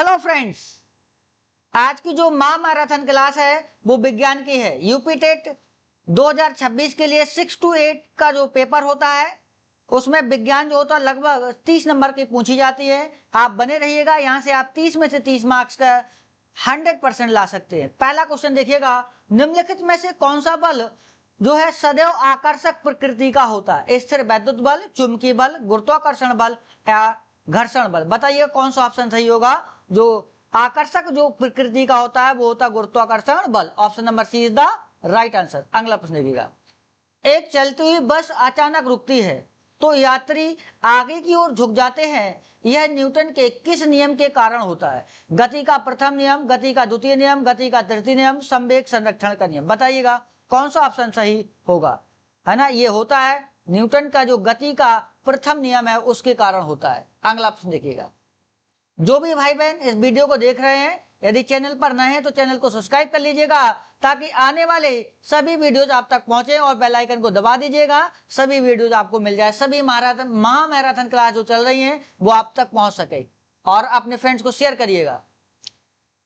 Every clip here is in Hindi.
हेलो फ्रेंड्स, आज की जो महामैराथन क्लास है वो विज्ञान की है। यूपी टेट 2026 के लिए 6 to 8 का जो पेपर होता है उसमें विज्ञान जो होता है लगभग 30 नंबर की पूछी जाती है। आप बने रहिएगा, यहाँ से आप 30 में से 30 मार्क्स का 100% ला सकते हैं। पहला क्वेश्चन देखिएगा, निम्नलिखित में से कौन सा बल जो है सदैव आकर्षक प्रकृति का होता है? स्थिर वैद्युत बल, चुंबकीय बल, गुरुत्वाकर्षण बल या घर्षण बल? बताइए कौन सा ऑप्शन सही होगा। जो आकर्षक जो प्रकृति का होता है वो होता है गुरुत्वाकर्षण बल। Option number C is the right answer. अगला प्रश्न देखिएगा, एक चलती हुई बस अचानक रुकती है तो यात्री आगे की ओर झुक जाते हैं। यह न्यूटन के किस नियम के कारण होता है? गति का प्रथम नियम, गति का द्वितीय नियम, गति का तृतीय नियम, संवेग संरक्षण का नियम? बताइएगा कौन सा ऑप्शन सही होगा, है ना। ये होता है न्यूटन का जो गति का प्रथम नियम है उसके कारण होता है। अगला प्रश्न देखिएगा, जो भी भाई बहन इस वीडियो को देख रहे हैं यदि चैनल पर नए हैं तो चैनल को सब्सक्राइब कर लीजिएगा ताकि आने वाले सभी वीडियोज आप तक पहुंचे और बेल आइकन को दबा दीजिएगा, सभी वीडियोज आपको मिल जाए, सभी महामैराथन क्लास जो चल रही हैं वो आप तक पहुंच सके। और अपने फ्रेंड्स को शेयर करिएगा।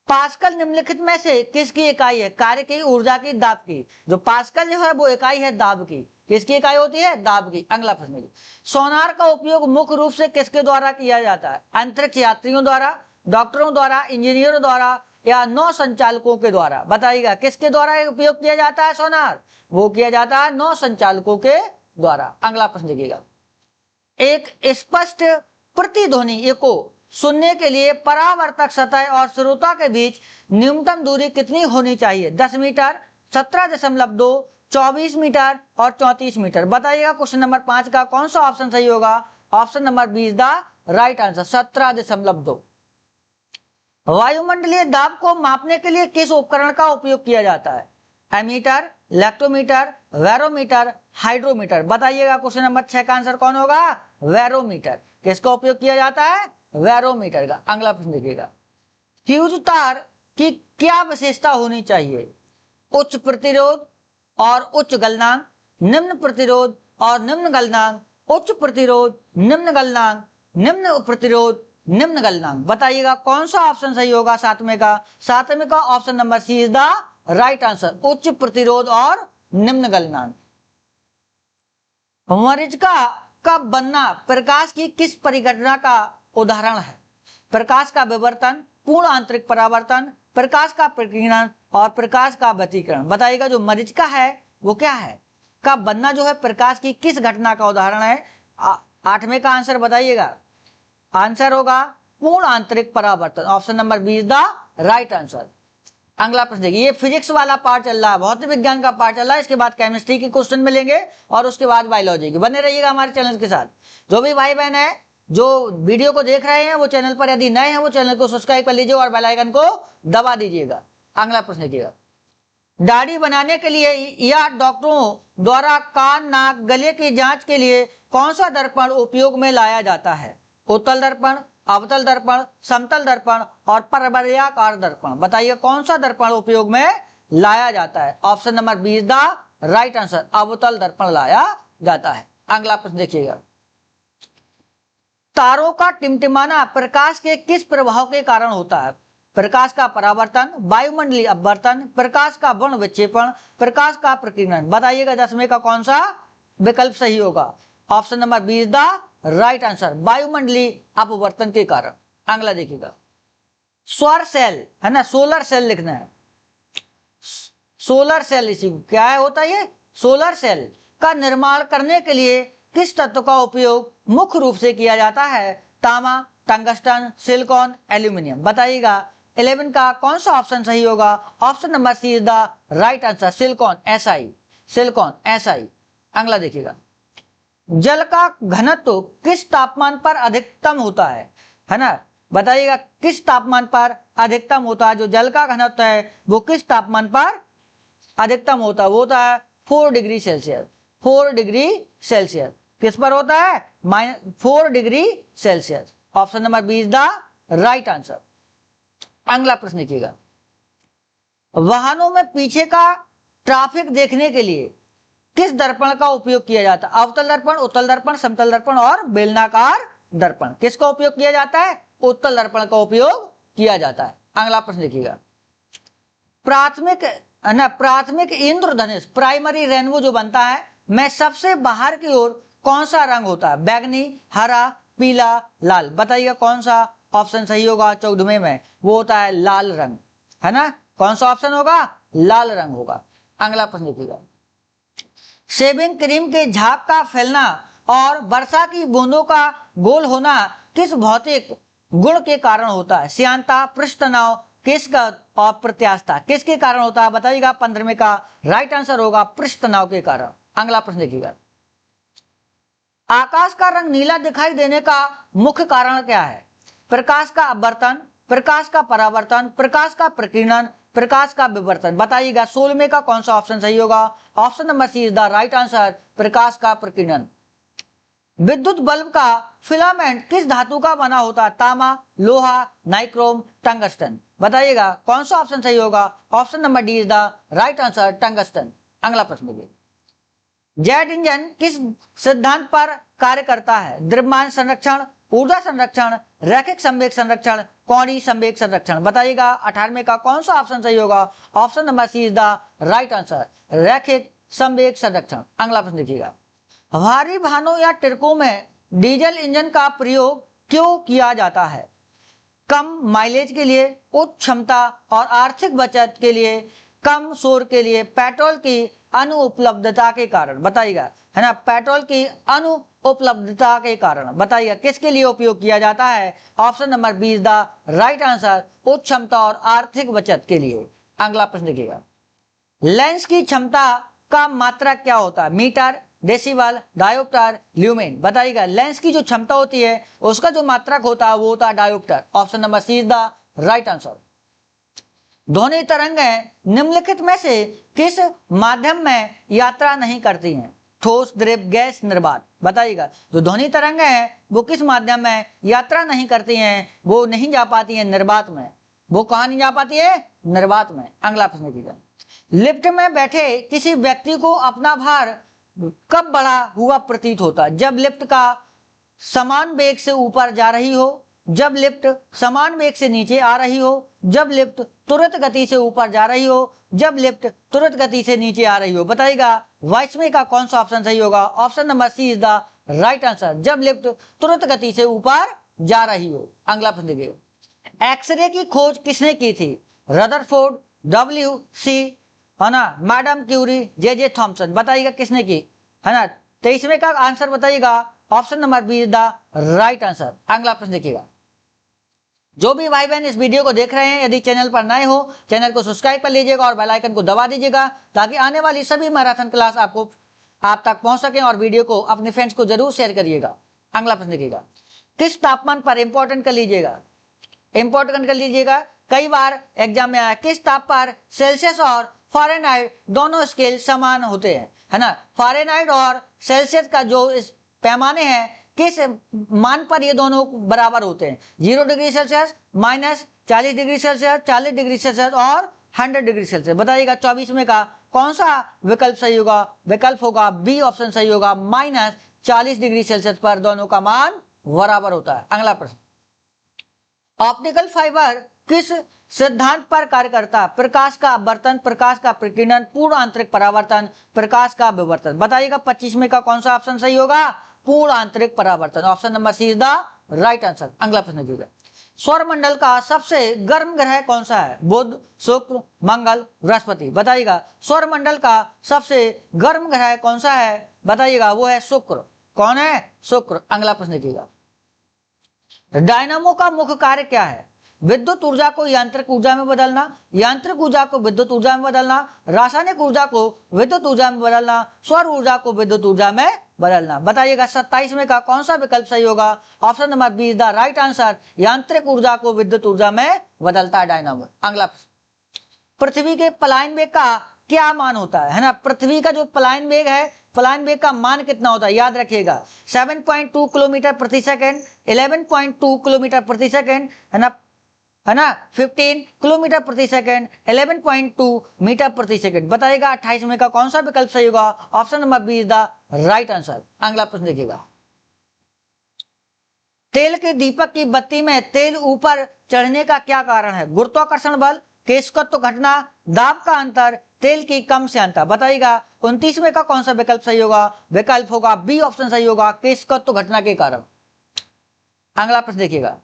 पास्कल निम्नलिखित में से किसकी इकाई है? कार्य की, ऊर्जा की, दाब की? जो पास्कल जो है वो इकाई है दाब की। किसकी इकाई होती है? दाब की। अगला प्रश्न, सोनार का उपयोग मुख्य रूप से किसके द्वारा किया जाता है? अंतरिक्ष यात्रियों द्वारा, डॉक्टरों द्वारा, इंजीनियरों द्वारा या नौ संचालकों के द्वारा? बताइएगा किसके द्वारा उपयोग किया जाता है सोनार? वो किया जाता है नौ संचालकों के द्वारा। अगला प्रश्न देखिएगा, एक स्पष्ट प्रतिध्वनि को सुनने के लिए परावर्तक सतह और श्रोता के बीच न्यूनतम दूरी कितनी होनी चाहिए? 10 मीटर, 17.2, 24 मीटर और 34 मीटर? बताइएगा क्वेश्चन नंबर 5 का कौन सा ऑप्शन सही होगा? Option number B is the right answer, 17.2। वायुमंडलीय दाब को मापने के लिए किस उपकरण का उपयोग किया जाता है? Ammeter, lactometer, barometer, hydrometer? बताइएगा क्वेश्चन नंबर 6 का आंसर कौन होगा? वेरोमीटर। किसका उपयोग किया जाता है? वेरोमीटर का। अगला प्रश्न देखिएगा, फ्यूज तार की क्या विशेषता होनी चाहिए? उच्च प्रतिरोध और उच्च गलनांक, निम्न प्रतिरोध और निम्न गलनांक, उच्च प्रतिरोध, निम्न गलनांक, निम्न प्रतिरोध, निम्न गलनांक? बताइएगा कौन सा ऑप्शन सही होगा? सातवें का option number C is the right answer, उच्च प्रतिरोध और निम्न गलनांक। मरीचिका का बनना प्रकाश की किस परिघटना का उदाहरण है? प्रकाश का विवर्तन, पूर्ण आंतरिक परावर्तन, प्रकाश का प्रकीर्णन और प्रकाश का व्यतिकरण? बताइएगा जो मरीचिका है वो क्या है? का बनना जो है प्रकाश की किस घटना का उदाहरण है? 8वें का आंसर बताइएगा। आंसर होगा पूर्ण आंतरिक परावर्तन। Option number B is the right answer. अगला प्रश्न देखिए, ये फिजिक्स वाला पार्ट चल रहा है, भौतिक विज्ञान का पार्ट चल रहा है, इसके बाद केमिस्ट्री के क्वेश्चन मिलेंगे और उसके बाद बायोलॉजी के। बने रहिएगा हमारे चैनल के साथ। जो भी भाई बहन है जो वीडियो को देख रहे हैं वो चैनल पर यदि नए हैं वो चैनल को सब्सक्राइब कर लीजिए और बेल आइकन को दबा दीजिएगा। अगला प्रश्न देखिएगा, दाढ़ी बनाने के लिए या डॉक्टरों द्वारा कान, नाक, गले की जांच के लिए कौन सा दर्पण उपयोग में लाया जाता है? उत्तल दर्पण, अवतल दर्पण, समतल दर्पण और परवलयाकार दर्पण? बताइए कौन सा दर्पण उपयोग में लाया जाता है? Option number B is the right answer, अवतल दर्पण लाया जाता है। अगला प्रश्न देखिएगा, तारों का टिमटिमाना प्रकाश के किस प्रभाव के कारण होता है? प्रकाश का परावर्तन, वायुमंडलीय अपवर्तन, प्रकाश का वर्ण विक्षेपण, प्रकाश का प्रकीर्णन? बताइएगा 10वें का कौन सा विकल्प सही होगा? Option number B is the right answer, वायुमंडलीय अपवर्तन के कारण। अगला देखिएगा, सौर सेल है ना, सोलर सेल लिखना है। सोलर सेल इसी क्या है होता है? ये सोलर सेल का निर्माण करने के लिए किस तत्व का उपयोग मुख्य रूप से किया जाता है? तांबा, टंगस्टन, सिलिकॉन, एल्यूमिनियम? बताइएगा 11 का कौन सा ऑप्शन सही होगा? Option number C is the right answer, silicon, SI, silicon, SI। अगला देखिएगा, जल का घनत्व किस तापमान पर अधिकतम होता है ना? बताइएगा किस तापमान पर अधिकतम होता है? जो जल का घनत्व है वो किस तापमान पर अधिकतम होता है? वो होता है 4 डिग्री सेल्सियस। 4 डिग्री सेल्सियस किस पर होता है? -4 degree Celsius. Option number B is the right answer. अगला प्रश्न देखिएगा, वाहनों में पीछे का ट्रैफिक देखने के लिए किस दर्पण का उपयोग किया जाता है? अवतल दर्पण, उत्तल दर्पण, समतल दर्पण और बेलनाकार दर्पण? किसका उपयोग किया जाता है? उत्तल दर्पण का उपयोग किया जाता है। अगला प्रश्न देखिएगा, प्राथमिक इंद्रधनुष प्राइमरी रेनबो जो बनता है में सबसे बाहर की ओर कौन सा रंग होता है? बैगनी, हरा, पीला, लाल। बताइएगा कौन सा ऑप्शन सही होगा? 14वें में वो होता है लाल रंग, है ना। कौन सा ऑप्शन होगा? लाल रंग होगा। अगला प्रश्न देखिएगा, शेविंग क्रीम के झाग का फैलना और वर्षा की बूंदों का गोल होना किस भौतिक गुण के कारण होता है? श्यानता, पृष्ठ तनाव, किसका और प्रत्यास्थता किसके कारण होता है? बताइएगा। 15वें का राइट आंसर होगा पृष्ठ तनाव के कारण। अगला प्रश्न देखिएगा, आकाश का रंग नीला दिखाई देने का मुख्य कारण क्या है? प्रकाश का अपवर्तन, प्रकाश का परावर्तन, प्रकाश का प्रकीर्णन, प्रकाश का विवर्तन। बताइएगा 16वें का कौन सा ऑप्शन सही होगा? Option number C is the right answer, प्रकाश का प्रकीर्णन। विद्युत बल्ब का फिलामेंट किस धातु का बना होता है? तांबा, लोहा, नाइक्रोम, टंगस्टन। बताइएगा कौन सा ऑप्शन सही होगा? Option number D is the right answer, tungsten. अगला प्रश्न देखिए, जेट इंजन किस सिद्धांत पर कार्य करता है? द्रव्यमान संरक्षण, ऊर्जा संरक्षण, रैखिक संवेग संरक्षण, कोणीय संवेग संरक्षण। बताइएगा 18वें का कौन सा ऑप्शन सही होगा? Option number C is the right answer, रैखिक संवेग संरक्षण। अगला प्रश्न देखिएगा, भारी वाहनों या ट्रकों में डीजल इंजन का प्रयोग क्यों किया जाता है? कम माइलेज के लिए, उच्च क्षमता और आर्थिक बचत के लिए, कम शोर के लिए, पेट्रोल की अनुपलब्धता के कारण। बताइएगा, है ना, पेट्रोल की अनुपलब्धता के कारण। बताइएगा किसके लिए उपयोग किया जाता है? Option number B is the right answer, उच्च क्षमता और आर्थिक बचत के लिए। अगला प्रश्न देखिएगा, लेंस की क्षमता का मात्रक क्या होता है? Metre, decibel, dioptre, lumen. बताइएगा लेंस की जो क्षमता होती है उसका जो मात्रक होता है वो होता है dioptre. Option number C is the right answer. ध्वनि तरंगें निम्नलिखित में से किस माध्यम में यात्रा नहीं करती हैं? ठोस, द्रव, गैस, निर्वात। बताइएगा जो ध्वनि तरंगें हैं वो किस माध्यम में यात्रा नहीं करती हैं? वो नहीं जा पाती हैं निर्वात में। वो कहाँ नहीं जा पाती है? निर्वात में। अगला प्रश्न कीजिए, लिफ्ट में बैठे किसी व्यक्ति को अपना भार कब बड़ा हुआ प्रतीत होता है? जब लिफ्ट का समान वेग से ऊपर जा रही हो, जब लिफ्ट समान वेग से नीचे आ रही हो, जब लिफ्ट तुरंत गति से ऊपर जा रही हो, जब लिफ्ट तुरंत गति से नीचे आ रही हो। बताइएगा 22वें का कौन सा ऑप्शन सही होगा? Option number C is the right answer, जब लिफ्ट तुरंत गति से ऊपर जा रही हो। अगला प्रश्न देखिए, एक्सरे की खोज किसने की थी? रदरफोर्ड, WC, है ना, मैडम क्यूरी, जे थॉमसन। बताइएगा किसने की, है ना। 23वें का आंसर बताइएगा, option number B is the right answer. अगला प्रश्न देखिएगा, जो भी भाई बहन इस वीडियो को देख रहे हैं यदि चैनल पर नए हो चैनल को सब्सक्राइब कर लीजिएगा और बेल आइकन को दबा दीजिएगा ताकि आने वाली सभी मैराथन क्लास आप तक पहुंच सके और वीडियो को अपने फ्रेंड्स को जरूर शेयर करिएगा। अगला प्रश्न देखिएगा, किस तापमान पर इंपॉर्टेंट कर लीजिएगा, कई बार एग्जाम में आया, किस ताप पर सेल्सियस और फ़ारेनहाइट दोनों स्केल समान होते हैं? है ना, फ़ारेनहाइट और सेल्सियस का जो इस पैमाने हैं किस मान पर ये दोनों बराबर होते हैं? 0 degree Celsius, -40 degree Celsius, 40 degree Celsius और 100 डिग्री सेल्सियस। बताइएगा 24वें का कौन सा विकल्प सही होगा? विकल्प होगा बी ऑप्शन सही होगा, -40 डिग्री सेल्सियस पर दोनों का मान बराबर होता है। अगला प्रश्न, ऑप्टिकल फाइबर किस सिद्धांत पर कार्य करता है? प्रकाश का अपवर्तन, प्रकाश का प्रकीर्णन, पूर्ण आंतरिक परावर्तन, प्रकाश का विवर्तन। बताइएगा 25वें का कौन सा ऑप्शन सही होगा? पूर्ण आंतरिक परावर्तन। Option number C is the right answer. अगला प्रश्न देखिएगा, सौर मंडल का सबसे गर्म ग्रह कौन सा है? बुध, शुक्र, मंगल, बृहस्पति। बताइएगा सौर मंडल का सबसे गर्म ग्रह कौन सा है? बताइएगा वो है शुक्र। कौन है? शुक्र। अगला प्रश्न देखिएगा, डायनामो का मुख्य कार्य क्या है? विद्युत ऊर्जा को यांत्रिक ऊर्जा में बदलना, यांत्रिक ऊर्जा को विद्युत ऊर्जा में बदलना, रासायनिक ऊर्जा को विद्युत ऊर्जा में बदलना, सौर ऊर्जा को विद्युत ऊर्जा में बदलना। बताइएगा 27वें का कौन सा विकल्प सही होगा? Option number B is the right answer, यांत्रिक ऊर्जा को विद्युत ऊर्जा में बदलता है डायनामो। अगला, पृथ्वी के पलायन वेग का क्या मान होता है? ना, पृथ्वी का जो पलायन वेग है, पलायन वेग का मान कितना होता है? याद रखिएगा 7.2 किलोमीटर प्रति सेकेंड, 11.2 किलोमीटर प्रति सेकेंड, है ना 15 किलोमीटर प्रति सेकेंड, 11.2 मीटर प्रति सेकेंड। बताइएगा 28वें का कौन सा विकल्प सही होगा? Option number B is the right answer. अगला प्रश्न देखिएगा, तेल के दीपक की बत्ती में तेल ऊपर चढ़ने का क्या कारण है? गुरुत्वाकर्षण बल, केशकत्व घटना, दाब का अंतर, तेल की कम से अंतर। बताइएगा 29वें का कौन सा विकल्प सही होगा? विकल्प होगा बी ऑप्शन सही होगा, केशकत्व घटना के कारण। अगला प्रश्न देखिएगा,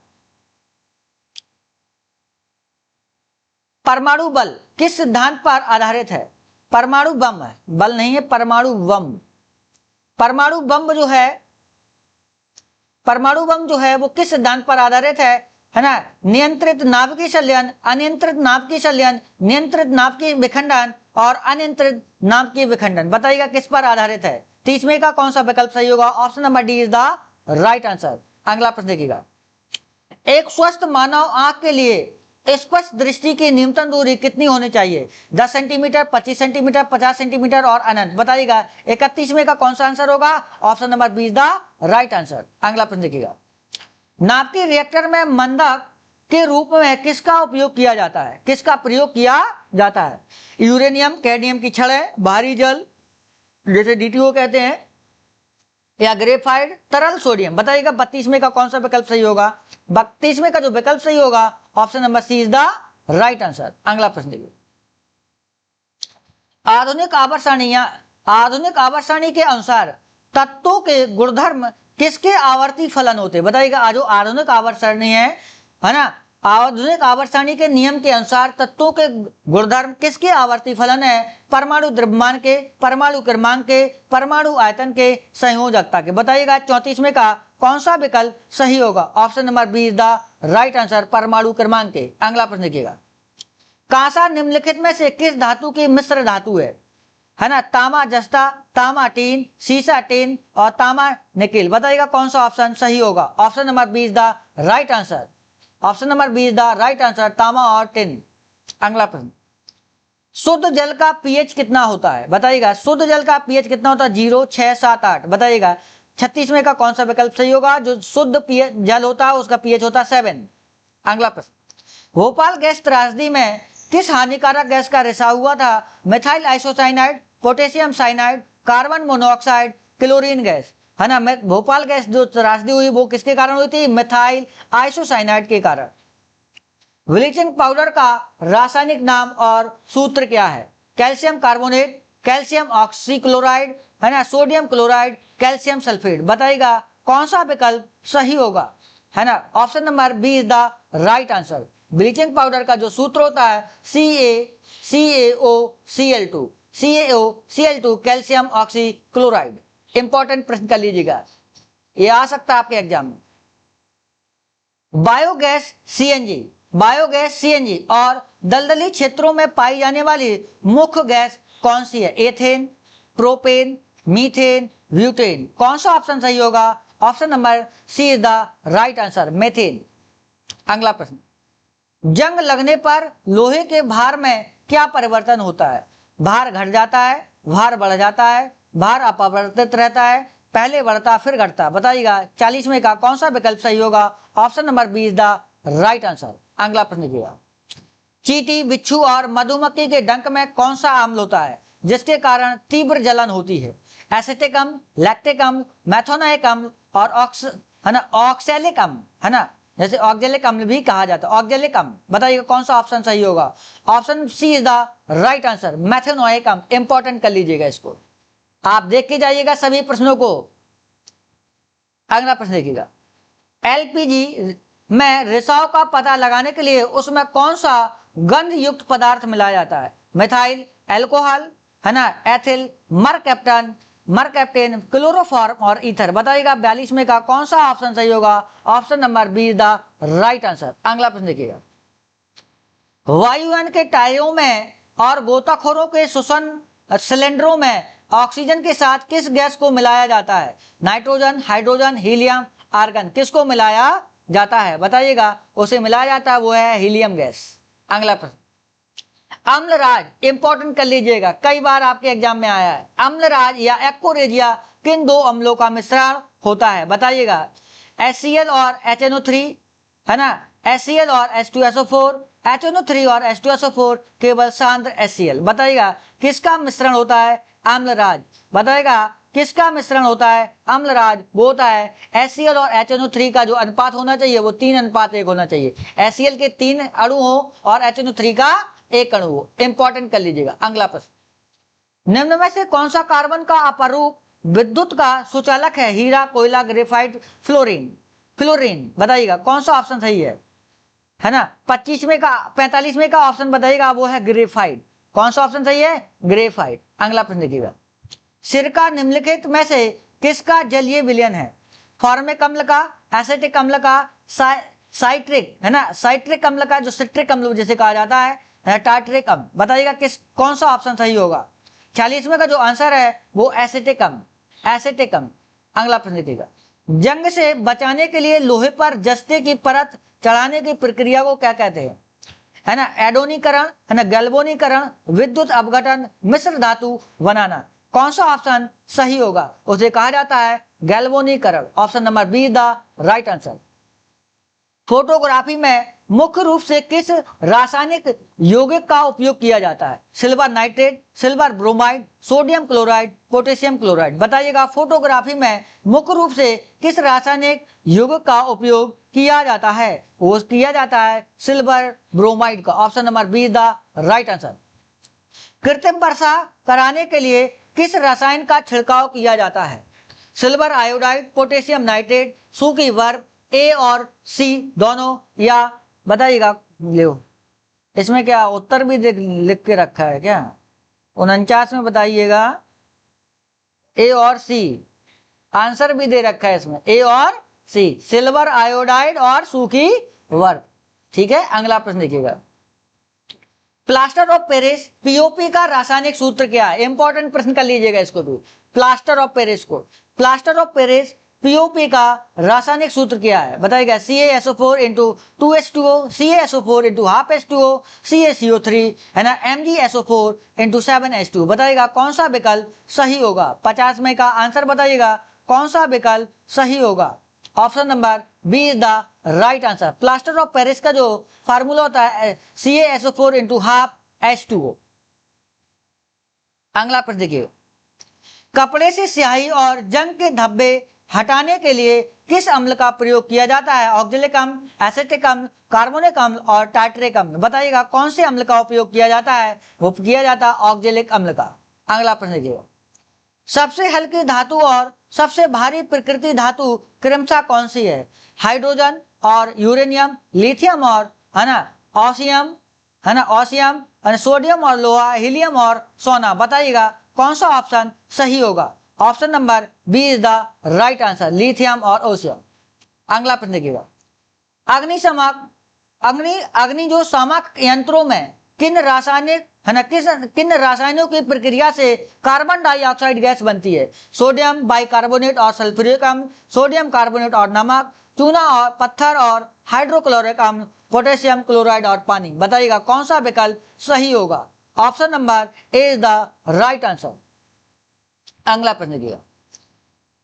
परमाणु बल किस सिद्धांत पर आधारित है? परमाणु बम है, बल नहीं है, परमाणु बम। परमाणु बम जो है वो किस सिद्धांत पर आधारित है ना? नियंत्रित नाभिकीय संलयन, अनियंत्रित नाभिकीय संलयन, नियंत्रित नाभिकीय विखंडन और अनियंत्रित नाभिकीय विखंडन। बताइएगा किस पर आधारित है? 30वें का कौन सा विकल्प सही होगा? Option number D is the right answer. अगला प्रश्न देखिएगा, एक स्वस्थ मानव आंख के लिए स्पष्ट दृष्टि की न्यूनतम दूरी कितनी होनी चाहिए? 10 सेंटीमीटर, 25 सेंटीमीटर, 50 सेंटीमीटर और अनंत। बताइएगा 31वें का कौन सा आंसर होगा? Option number B is the right answer. अगला प्रश्न देखिएगा, नाभिकीय रिएक्टर में मंदक के रूप में किसका उपयोग किया जाता है? किसका प्रयोग किया जाता है? यूरेनियम, कैडमियम की छड़ें, भारी जल जैसे DTO कहते हैं, या ग्रेफाइट, तरल सोडियम। बताइएगा 32वें का कौन सा विकल्प सही होगा? 32वें का जो विकल्प सही होगा option number C is the right answer. अगला प्रश्न देखिए, आधुनिक आवर्तसारणी के अनुसार तत्वों के गुणधर्म किसके आवर्ती फलन होते हैं? बताइएगा जो आधुनिक आवर्तसारणी है ना, आधुनिक आवर्तसारणी के नियम के अनुसार तत्वों के गुणधर्म किसके आवर्ती फलन है? परमाणु द्रव्यमान के, परमाणु क्रमांक के, परमाणु आयतन के, संयोजकता के। बताइएगा 34वें का कौन सा विकल्प सही होगा? Option number B is the right answer, परमाणु क्रमांक के। अगला प्रश्न देखिएगा, कांसा निम्नलिखित में से किस धातु की मिश्र धातु है ना? तामा जस्ता, तामा टीन, सीसा टीन और तामा निकेल। बताइएगा कौन सा ऑप्शन सही होगा? Option number B is the right answer. Option number B is the right answer, तामा और टिन। अगला प्रश्न, शुद्ध जल का पीएच कितना होता है? बताइएगा शुद्ध जल का पीएच कितना होता है? 0, 6, 7, 8। बताइएगा 36वें का कौन सा विकल्प सही होगा? जो शुद्ध पीएच जल होता है उसका पीएच होता है 7। अगला प्रश्न, भोपाल गैस त्रासदी में किस हानिकारक गैस का रिसाव हुआ था? Methyl isocyanide, potassium cyanide, carbon monoxide, chlorine gas, है ना। भोपाल गैस जो त्रासदी हुई वो किसके कारण हुई थी? मिथाइल आइसोसाइनाइड के कारण। ब्लीचिंग पाउडर का रासायनिक नाम और सूत्र क्या है? कैल्शियम कार्बोनेट, कैल्शियम ऑक्सीक्लोराइड, है ना, सोडियम क्लोराइड, कैल्शियम सल्फेट। बताइएगा कौन सा विकल्प सही होगा, है ना? Option number B is the right answer. Bleaching powder का जो सूत्र होता है CaCaOCl2, CaOCl2 calcium oxychloride. Important प्रश्न कर लीजिएगा, ये आ सकता है आपके एग्जाम में। बायोगैस CNG और दलदली क्षेत्रों में पाई जाने वाली मुख्य गैस कौन सी है? Ethane, propane, methane, butane. कौन सा ऑप्शन सही होगा? Option number C is the right answer, methane. अगला प्रश्न, जंग लगने पर लोहे के भार में क्या परिवर्तन होता है? भार घट जाता है, भार बढ़ जाता है, भार अपरिवर्तित रहता है, पहले बढ़ता फिर घटता। बताइएगा 40वें का कौन सा विकल्प सही होगा? Option number B is the right answer. अगला प्रश्न देखिएगा, चींटी, बिच्छू और मधुमक्खी के डंक में कौन सा अम्ल होता है जिसके कारण तीव्र जलन होती है? एसिटिक अम्ल, लैक्टिक अम्ल, मैथोनाइक अम्ल और ऑक्सैलिक अम्ल, है ना, जैसे ऑक्जेलिक अम्ल भी कहा जाता है, ऑक्जेलिक अम्ल। बताइएगा कौन सा ऑप्शन सही होगा? Option C is the right answer, methanoic अम्ल। इंपॉर्टेंट कर लीजिएगा इसको, आप देख के जाइएगा सभी प्रश्नों को। अगला प्रश्न देखिएगा, LPG में रिसाव का पता लगाने के लिए उसमें कौन सा गंध युक्त पदार्थ मिलाया जाता है? मिथाइल एल्कोहल, है ना, एथिल, मरकैप्टेन, क्लोरोफॉर्म और ईथर। बताइएगा 42वें का कौन सा ऑप्शन सही होगा? Option number B is the right answer. अगला प्रश्न देखिएगा, वायुयान के टायरों में और गोताखोरों के श्वसन सिलेंडरों में ऑक्सीजन के साथ किस गैस को मिलाया जाता है? Nitrogen, hydrogen, helium, argon. किसको मिलाया जाता है? बताइएगा उसे मिलाया जाता है, वो है हीलियम गैस। अगला प्रश्न, अम्लराज। इंपॉर्टेंट कर लीजिएगा, कई बार आपके एग्जाम में आया है। अम्लराज या एक्कोरेजिया किन दो अम्लों का मिश्रण होता है? बताइएगा HCl और HNO3, है ना, HCl और H2SO4, HNO3 और H2SO4, केवल सांद्र HCl। बताइएगा किसका मिश्रण होता है? अम्लराज। बताइएगा किसका मिश्रण होता है? अम्लराज। वो होता है HCl और HNO3 का जो अनुपात होना चाहिए वो 3:1 होना चाहिए। HCl के 3 अणु हो और HNO3 का 1 अणु हो। इंपॉर्टेंट कर लीजिएगा। अगला प्रश्न, निम्न में से कौन सा कार्बन का अपरूप विद्युत का सुचालक है? हीरा, कोयला, ग्रेफाइट, फ्लोरीन। फ्लोरीन बताइएगा कौन सा ऑप्शन सही है ना। 45वें का ऑप्शन बताइएगा, वो है ग्रेफाइट। कौन सा ऑप्शन सही है? ग्रेफाइट। अगला प्रश्न देखिएगा, सिरका निम्नलिखित में से किसका जलीय विलयन है? फॉर्मिक अम्ल का, एसिटिक अम्ल का, साइट्रिक है ना, साइट्रिक अम्ल का जो सिट्रिक अम्ल जिसे कहा जाता है, टार्टरिक अम्ल। बताइएगा किस कौन सा ऑप्शन सही होगा? 46वें का जो आंसर है वो एसिटिक अम्ल, एसिटिक अम्ल। अगला प्रश्न देखिएगा, जंग से बचाने के लिए लोहे पर जस्ते की परत चढ़ाने की प्रक्रिया को क्या कहते हैं? है ना, एडोनीकरण है ना, गैल्वेनीकरण, विद्युत अपघटन, मिश्र धातु बनाना। कौन सा ऑप्शन सही होगा? उसे कहा जाता है गैल्वेनीकरण। Option number B the right answer. Photography में मुख्य रूप से किस रासायनिक यौगिक का उपयोग किया जाता है? Silver nitrate, silver bromide, sodium chloride, potassium chloride. बताइएगा फोटोग्राफी में मुख्य रूप से किस रासायनिक यौगिक का उपयोग किया जाता है? वो किया जाता है सिल्वर ब्रोमाइड का। Option number B the right answer. कृत्रिम वर्षा कराने के लिए किस रसायन का छिड़काव किया जाता है? सिल्वर आयोडाइड, पोटेशियम नाइट्रेट, सूखी बर्फ, ए और सी दोनों, या बताइएगा। लो इसमें क्या उत्तर भी लिख के रखा है क्या? 49 में बताइएगा ए और सी। आंसर भी दे रखा है इसमें ए और सी, सिल्वर आयोडाइड और सूखी बर्फ। ठीक है, अगला प्रश्न देखिएगा, प्लास्टर ऑफ पेरिस पीओपी का रासायनिक सूत्र क्या है? इंपॉर्टेंट प्रश्न कर लीजिएगा इसको भी। प्लास्टर ऑफ पेरिस को, प्लास्टर ऑफ पेरिस पीओपी का रासायनिक सूत्र क्या है? बताइएगा CaSO4 into 2H2O, CaSO4 into half H2O, CaCO3 है ना, MgSO4 इंटू 7H2। बताइएगा कौन सा विकल्प सही होगा? 50 में का आंसर बताइएगा कौन सा विकल्प सही होगा? Option number B is the right answer. Plaster of Paris का जो फार्मूला होता है CaSO4 इंटू हाफ H2O। अगला प्रश्न देखिए, कपड़े से स्याही और जंग के धब्बे हटाने के लिए किस अम्ल का प्रयोग किया जाता है? ऑक्जेलिक अम्ल, एसिटिक अम्ल, कार्बोनिक अम्ल और टार्टरिक अम्ल। बताइएगा कौन से अम्ल का उपयोग किया जाता है? वो किया जाता है ऑक्जेलिक अम्ल का। अगला प्रश्न देखिएगा, सबसे हल्की धातु और सबसे भारी प्रकृति धातु क्रमशः कौन सी है? हाइड्रोजन और यूरेनियम, लिथियम और है ना ऑसियम, है ना ऑसियम, सोडियम और लोहा, हीलियम और सोना। बताइएगा कौन सा ऑप्शन सही होगा? Option number B is the right answer, lithium और ओसियम। अगला प्रश्न देखिएगा, अग्निशामक अग्नि जो शामक यंत्रों में किन रासायनिक है ना किन रासायनों की प्रक्रिया से कार्बन डाइऑक्साइड गैस बनती है? सोडियम बाइकार्बोनेट और सल्फ्यूरिक अम्ल, सोडियम कार्बोनेट और नमक, चूना और पत्थर और हाइड्रोक्लोरिक अम्ल, पोटेशियम क्लोराइड और पानी। बताइएगा कौन सा विकल्प सही होगा? Option number A is the right answer. अगला प्रश्न देखिएगा,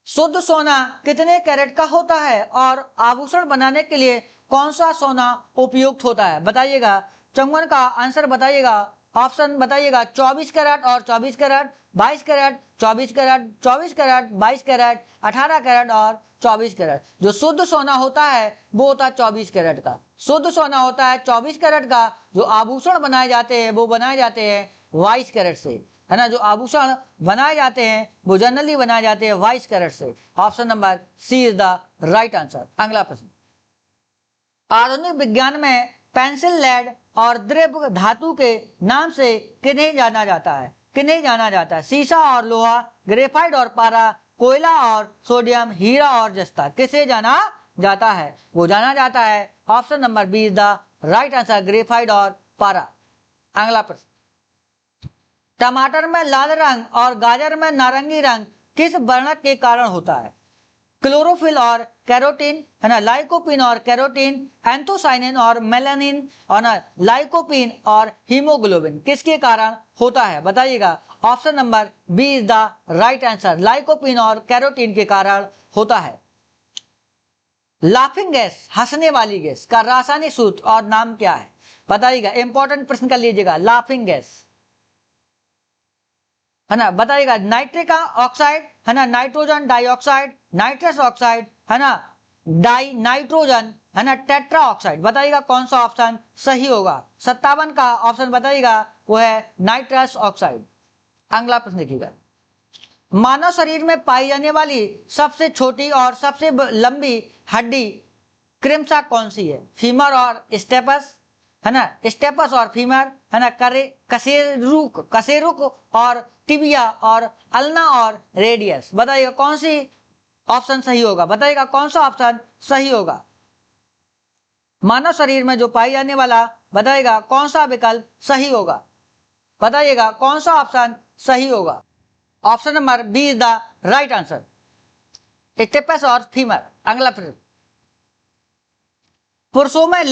शुद्ध सोना कितने कैरेट का होता है और आभूषण बनाने के लिए कौन सा सोना उपयुक्त होता है? बताइएगा 54 का आंसर बताइएगा। ऑप्शन बताइएगा 24 कैरेट और 24 carat, 22 carat, 24 carat, 24 carat, 22 carat, 18 carat और 24 कैरेट। जो शुद्ध सोना होता है वो होता है 24 कैरेट का। शुद्ध सोना होता है 24 कैरेट का। जो आभूषण बनाए जाते हैं वो बनाए जाते हैं 22 कैरेट से, है ना। जो आभूषण बनाए जाते हैं वो जनरली बनाए जाते हैं 22 कैरेट से। Option number C is the right answer. अगला प्रश्न, आधुनिक विज्ञान में पेंसिल लेड और द्रव्य धातु के नाम से किन्हें जाना जाता है? किन्हें जाना जाता है? शीशा और लोहा, ग्रेफाइट और पारा, कोयला और सोडियम, हीरा और जस्ता। किसे जाना जाता है? वो जाना जाता है option number B is the right answer, graphite और पारा। अगला प्रश्न, टमाटर में लाल रंग और गाजर में नारंगी रंग किस वर्णक के कारण होता है? क्लोरोफिल और कैरोटीन, है ना, लाइकोपिन और कैरोटीन, एंथोसाइनिन और मेलानिन, और ना लाइकोपिन और हीमोग्लोबिन। किसके कारण होता है? बताइएगा option number B is the right answer, lycopene और कैरोटीन के कारण होता है। लाफिंग गैस, हंसने वाली गैस का रासायनिक सूत्र और नाम क्या है? बताइएगा, इंपॉर्टेंट प्रश्न कर लीजिएगा। लाफिंग गैस, है ना, बताइएगा नाइट्रिक ऑक्साइड, है ना, नाइट्रोजन डाइऑक्साइड, नाइट्रस ऑक्साइड, है ना, डाई नाइट्रोजन, है ना, टेट्रा ऑक्साइड। बताइएगा कौन सा ऑप्शन सही होगा। 57 का ऑप्शन बताइएगा वो है नाइट्रस ऑक्साइड। अगला प्रश्न देखिएगा, मानव शरीर में पाई जाने वाली सबसे छोटी और सबसे लंबी हड्डी क्रमशः कौन सी है? फीमर और स्टेपस, है ना, स्टेपस और फीमर, है ना, कशेरुक और टिबिया और अल्ना और रेडियस। बताइएगा कौन सी ऑप्शन सही होगा। बताइएगा कौन सा ऑप्शन सही होगा। मानव शरीर में जो पाई जाने वाला, बताइएगा कौन सा विकल्प सही होगा। बताइएगा कौन सा ऑप्शन सही होगा। Option number B is the right answer, stapes और फीमर। अगला प्रश्न, पुरुषों में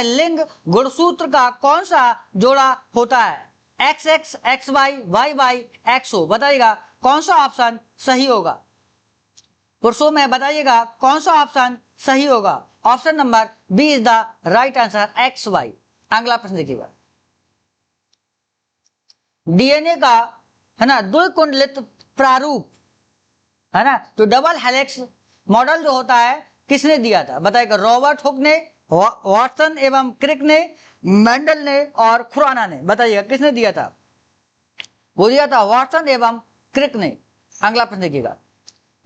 लिंग गुणसूत्र का कौन सा जोड़ा होता है? XX, XY, YY, XO। बताइएगा कौन सा ऑप्शन सही होगा। पुरुषों में बताइएगा कौन सा ऑप्शन सही होगा। Option number B is the right answer, XY। अगला प्रश्न देखिएगा, डीएनए का, है ना, द्विकुंडलित प्रारूप, है ना, तो डबल हेलिक्स मॉडल जो होता है किसने दिया था? बताइएगा रॉबर्ट हुक ने, वाटसन एवं क्रिक ने, मेंडल ने और खुराना ने। बताइएगा किसने दिया था? वो दिया था वाटसन एवं क्रिक ने। अगला प्रश्न देखिएगा,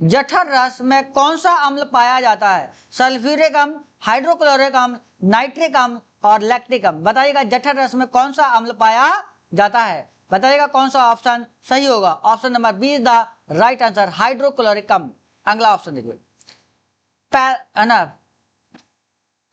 जठर रस में कौन सा अम्ल पाया जाता है? सल्फ्यूरिक अम्ल, हाइड्रोक्लोरिक अम्ल, नाइट्रिक अम्ल और लैक्टिक अम्ल। बताइएगा जठर रस में कौन सा अम्ल पाया जाता है। बताइएगा कौन सा ऑप्शन सही होगा। Option number B is the right answer, hydrochloric अम्ल। अगला ऑप्शन देखिए,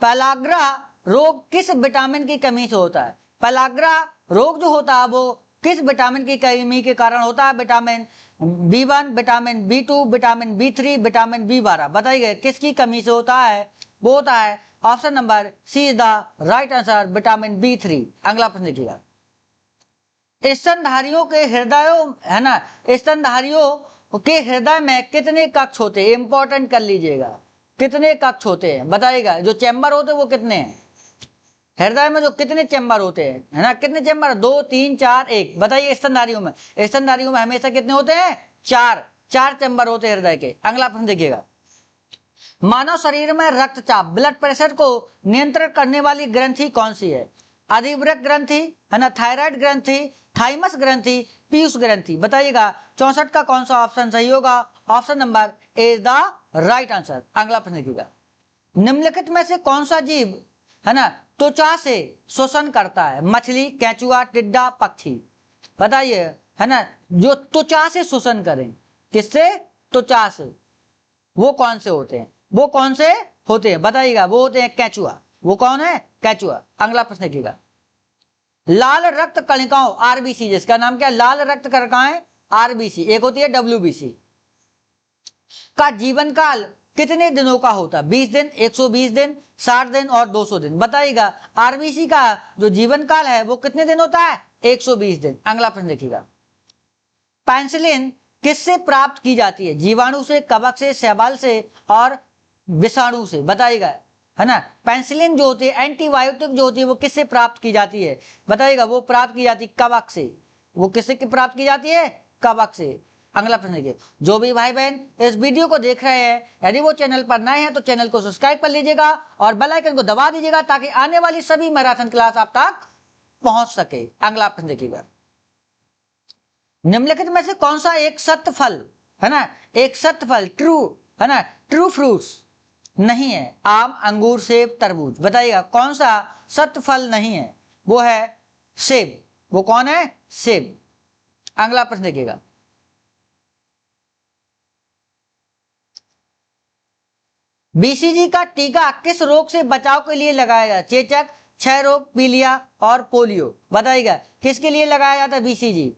पेलाग्रा रोग किस विटामिन की कमी से होता है? पेलाग्रा रोग जो होता है वो किस विटामिन की कमी के कारण होता है? Vitamin B1, vitamin B2, vitamin B3, vitamin B12। बताइए किसकी कमी से होता है? वो होता है option number C is the right answer, vitamin B3। अगला प्रश्न देखिएगा, स्तनधारियों के हृदयों, है ना, स्तनधारियों के हृदय में कितने कक्ष होते हैं? इंपॉर्टेंट कर लीजिएगा, कितने कक्ष होते हैं? बताइएगा जो चैम्बर होते हैं वो कितने हैं? हृदय में जो कितने चैम्बर होते हैं, है ना, कितने चैम्बर? 2, 3, 4, 1। बताइए स्तनधारियों में हमेशा कितने होते हैं? 4 चैम्बर होते हैं हृदय के। अगला प्रश्न देखिएगा, मानव शरीर में रक्तचाप, ब्लड प्रेशर को नियंत्रण करने वाली ग्रंथि कौन सी है? अधिवृक्क ग्रंथि, है ना, थायराइड ग्रंथि, थाइमस ग्रंथि, पीयूष ग्रंथि। बताइएगा 64 का कौन सा ऑप्शन सही होगा। Option number A is the right answer. अगला प्रश्न देखिएगा, निम्नलिखित में से कौन सा जीव, है ना, त्वचा से शोषण करता है? मछली, केंचुआ, टिड्डा, पक्षी। बताइए, है ना, जो त्वचा से शोषण करें, किससे? त्वचा से। वो कौन से होते हैं? वो कौन से होते हैं? बताइएगा वो होते हैं केंचुआ। वो कौन है? केंचुआ। अगला प्रश्न देखिएगा, लाल रक्त कणिकाओं आरबीसी, जिसका नाम क्या? लाल रक्त कणिकाएं आरबीसी, एक होती है डब्ल्यूबीसी, का जीवन काल कितने दिनों का होता है? 20 दिन, 120 दिन, 60 दिन और 200 दिन। बताइएगा आरबीसी का जो जीवन काल है वो कितने दिन होता है? 120 दिन। अगला प्रश्न देखिएगा, पेनिसिलिन किससे प्राप्त की जाती है? जीवाणु से, कवक से, शैवाल से और विषाणु से। बताइएगा, है ना, पेनिसिलिन जो होती है, एंटीबायोटिक जो होती है, वो किससे प्राप्त की जाती है? बताइएगा वो प्राप्त की जाती है कवक से। वो किससे प्राप्त की जाती है? कवक से। अगला प्रश्न देखिए, जो भी भाई बहन इस वीडियो को देख रहे हैं, यदि वो चैनल पर नए हैं तो चैनल को सब्सक्राइब कर लीजिएगा और बेल आइकन को दबा दीजिएगा ताकि आने वाली सभी मैराथन क्लास आप तक पहुंच सके। अगला प्रश्न देखिएगा, निम्नलिखित में से कौन सा एक सत्य फल, है ना, एक सत्य फल, ट्रू, है ना, ट्रू फ्रूट्स नहीं है? आम, अंगूर, सेब, तरबूज। बताइएगा कौन सा सत्य फल नहीं है? वो है सेब। वो कौन है? सेब। अगला प्रश्न देखिएगा, बीसीजी का टीका किस रोग से बचाव के लिए लगाया जाता? चेचक, क्षय रोग, पीलिया और पोलियो। बताइएगा किसके लिए लगाया जाता है बीसीजी?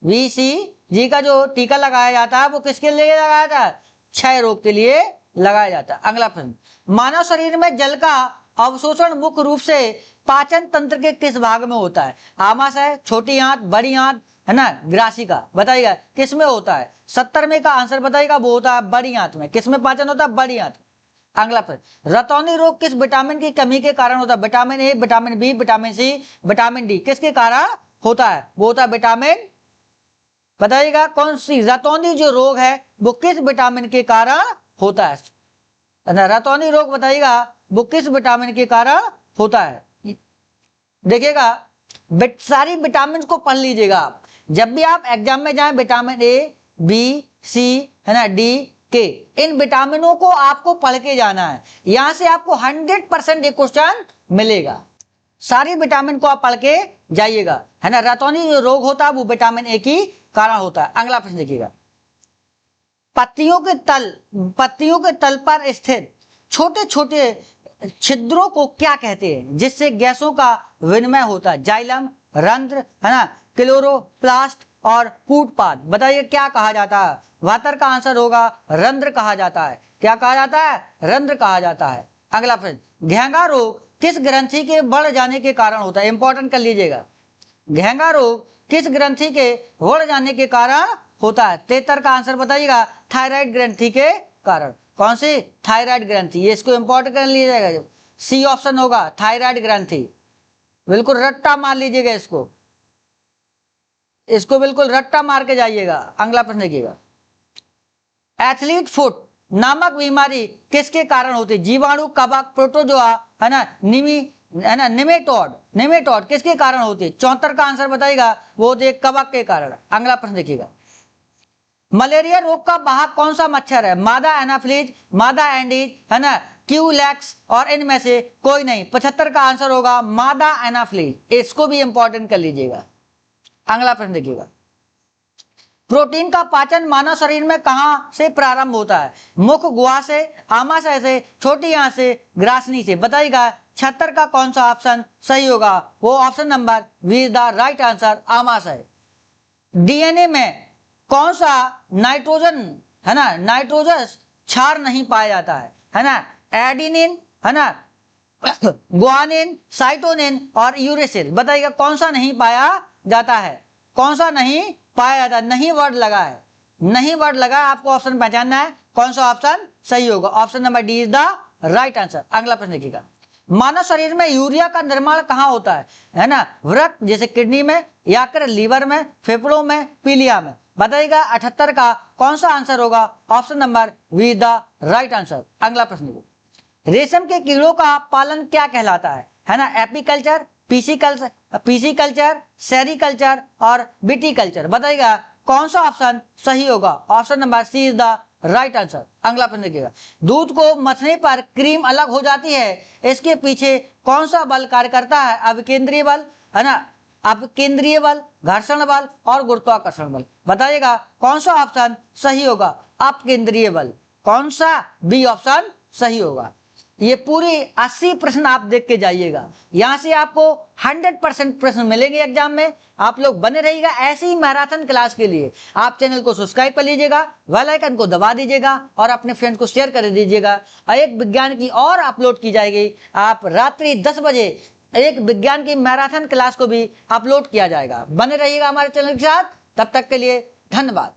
बीसीजी का जो टीका लगाया जाता है वो किसके लिए लगाया जाता है? क्षय रोग के लिए लगाया जाता है। अगला प्रश्न, मानव शरीर में जल का अवशोषण मुख्य रूप से पाचन तंत्र के किस भाग में होता है? आमाशय, छोटी आंत, बड़ी आंत, है ना, ग्रासिका। बताइएगा किस में होता है? 70 में का आंसर बताइएगा वो होता है बड़ी आंत में। किस में पाचन होता है? बड़ी आंत। अगला प्रश्न, रतौनी रोग किस विटामिन की कमी के कारण होता है? Vitamin A, vitamin B, vitamin C, vitamin D, किसके कारण होता है? वो होता है विटामिन, बताइएगा कौन सी? रतौनी जो रोग है वो किस विटामिन के कारण होता है? रतौनी रोग बताइएगा वो किस विटामिन के कारण होता है? देखिएगा सारी विटामिन को पढ़ लीजिएगा आप, जब भी आप एग्जाम में जाएं विटामिन ए, बी, सी, है ना, डी, के, इन विटामिनों को आपको पढ़ के जाना है। यहां से आपको 100% एक क्वेश्चन मिलेगा। सारी विटामिन को आप पढ़ के जाइएगा, है ना। रतौनी जो रोग होता है वो विटामिन ए की कारण होता है। अगला प्रश्न देखिएगा, पत्तियों के तल पर स्थित छोटे छोटे छिद्रों को क्या कहते हैं जिससे गैसों का विनिमय होता है? जाइलम, रंध्र, है ना, क्लोरोप्लास्ट और फूटपाथ। बताइए क्या कहा जाता है? 72 का आंसर होगा रंध्र कहा जाता है। क्या कहा जाता है? रंध्र कहा जाता है। अगला प्रश्न, घेंगा रोग किस ग्रंथि के बढ़ जाने के कारण होता है? इंपॉर्टेंट कर लीजिएगा, घेंगा रोग किस ग्रंथि के बढ़ जाने के कारण होता है? 73 का आंसर बताइएगा थायराइड ग्रंथि के कारण। कौन सी? थायराइड ग्रंथि। ये इसको इंपॉर्टेंट कर लीजिएगा, सी ऑप्शन होगा थायराइड ग्रंथि। बिल्कुल रट्टा मार लीजिएगा इसको बिल्कुल रट्टा मार के जाइएगा। अगला प्रश्न देखिएगा, एथलीट फुट नामक बीमारी किसके कारण होती है? जीवाणु, कवक, प्रोटोजोआ, है ना, निमेटोड किसके कारण होती है? 74 का आंसर बताइएगा वो होती है कवक के कारण। अगला प्रश्न देखिएगा, मलेरिया रोग का वाहक कौन सा मच्छर है? मादा एनाफ्लीज, मादा एंडीज, है ना, क्यूलैक्स और इनमें से कोई नहीं। 75 का आंसर होगा मादा एनाफ्लीज। इसको भी इंपॉर्टेंट कर लीजिएगा। अगला प्रश्न देखिएगा, प्रोटीन का पाचन मानव शरीर में कहां से प्रारंभ होता है? मुख, गुहा से, आमाशय से, छोटी आंत से, ग्रासनी से। बताइएगा 76 का कौन सा ऑप्शन सही होगा? वो option number B is the right answer, आमाशय। डीएनए में कौन सा नाइट्रोजन, है ना, नाइट्रोजस क्षार नहीं पाया जाता है ना? एडिनिन, है ना, ग्वानिन, साइटोनिन और यूरेसिल। बताइएगा कौन सा नहीं पाया जाता है? कौन सा नहीं पाया जाता है? नहीं वर्ड लगा है, नहीं वर्ड लगा है, आपको ऑप्शन पहचानना है कौन सा ऑप्शन सही होगा। Option number D is the right answer. अगला प्रश्न देखिएगा, मानव शरीर में यूरिया का निर्माण कहाँ होता है ना? वृक्क जैसे किडनी में, या फिर लीवर में, फेफड़ों में, पीलिया में। बताइएगा 78 का कौन सा आंसर होगा? Option number B the right answer. अगला प्रश्न, रेशम के कीड़ों का पालन क्या कहलाता है ना? एपीकल्चर, पीसीकल्चर, सेरीकल्चर और विटीकल्चर। बताइएगा कौन सा ऑप्शन सही होगा? Option number C is the right answer. अगला प्रश्न देखिएगा, दूध को मथने पर क्रीम अलग हो जाती है, इसके पीछे कौन सा बल कार्य करता है? अभिकेंद्रीय बल, है ना, अपकेंद्रीय बल, घर्षण बल और गुरुत्वाकर्षण बल। बताइएगा कौन सा ऑप्शन सही होगा? अपकेंद्रीय बल। कौन सा? बी ऑप्शन सही होगा। ये पूरी 80 प्रश्न आप देख के जाइएगा, यहां से आपको 100% प्रश्न मिलेंगे एग्जाम में। आप लोग बने रहिएगा ऐसी ही मैराथन क्लास के लिए। आप चैनल को सब्सक्राइब कर लीजिएगा, बेल आइकन को दबा दीजिएगा और अपने फ्रेंड को शेयर कर दीजिएगा। एक विज्ञान की और अपलोड की जाएगी, आप रात्रि 10 बजे एक विज्ञान की मैराथन क्लास को भी अपलोड किया जाएगा। बने रहिएगा हमारे चैनल के साथ। तब तक के लिए धन्यवाद।